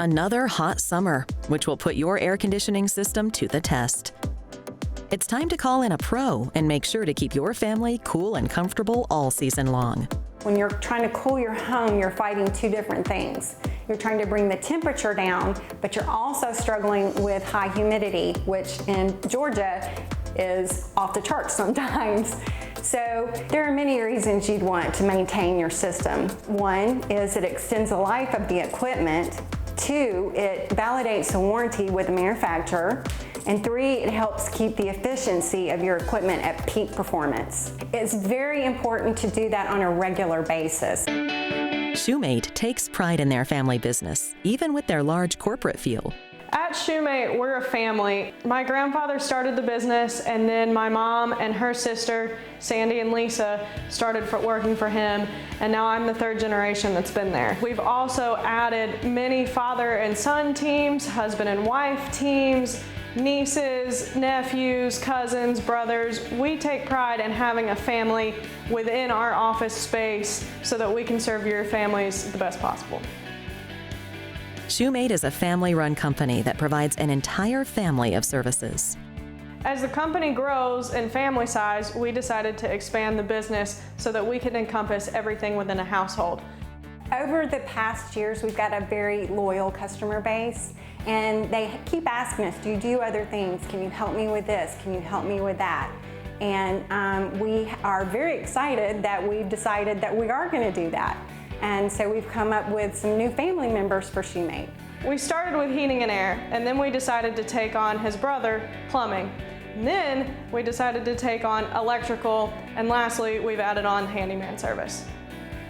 Another hot summer, which will put your air conditioning system to the test. It's time to call in a pro and make sure to keep your family cool and comfortable all season long. When you're trying to cool your home, you're fighting two different things. You're trying to bring the temperature down, but you're also struggling with high humidity, which in Georgia is off the charts sometimes. So there are many reasons you'd want to maintain your system. One is it extends the life of the equipment. Two, it validates the warranty with the manufacturer. And three, it helps keep the efficiency of your equipment at peak performance. It's very important to do that on a regular basis. Shumate takes pride in their family business, even with their large corporate feel. At Shumate, we're a family. My grandfather started the business, and then my mom and her sister, Sandy and Lisa, started working for him, and now I'm the third generation that's been there. We've also added many father and son teams, husband and wife teams, nieces, nephews, cousins, brothers. We take pride in having a family within our office space so that we can serve your families the best possible. Shumate is a family-run company that provides an entire family of services. As the company grows in family size, we decided to expand the business so that we can encompass everything within a household. Over the past years, we've got a very loyal customer base, and they keep asking us, do you do other things? Can you help me with this? Can you help me with that? And we are very excited that we've decided that we are going to do that. And so we've come up with some new family members for Shumate. We started with heating and air, and then we decided to take on his brother, plumbing. And then we decided to take on electrical, and lastly, we've added on handyman service.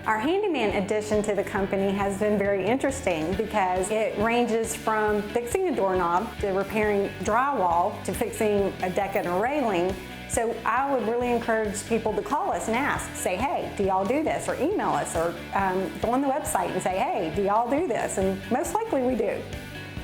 Our handyman addition to the company has been very interesting because it ranges from fixing a doorknob to repairing drywall to fixing a deck and a railing. So I would really encourage people to call us and ask, say, hey, do y'all do this? Or email us, or go on the website and say, hey, do y'all do this? And most likely we do.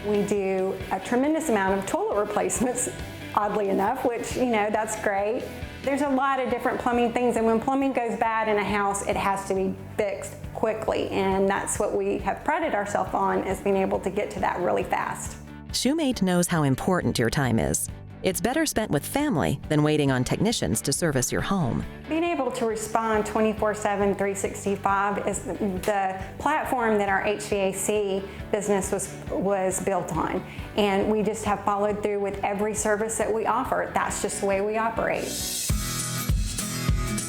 We do a tremendous amount of toilet replacements, oddly enough, which, that's great. There's a lot of different plumbing things, and when plumbing goes bad in a house, it has to be fixed quickly, and that's what we have prided ourselves on, is being able to get to that really fast. Shumate knows how important your time is. It's better spent with family than waiting on technicians to service your home. Being able to respond 24/7, 365 is the platform that our HVAC business was built on. And we just have followed through with every service that we offer. That's just the way we operate.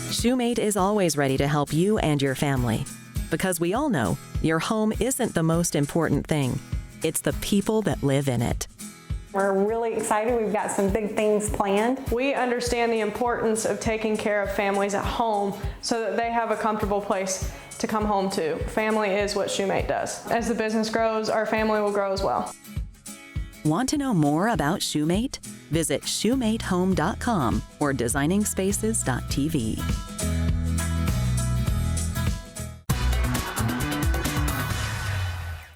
Shumate is always ready to help you and your family. Because we all know your home isn't the most important thing. It's the people that live in it. We're really excited. We've got some big things planned. We understand the importance of taking care of families at home so that they have a comfortable place to come home to. Family is what Shumate does. As the business grows, our family will grow as well. Want to know more about Shumate? Visit shumatehome.com or designingspaces.tv.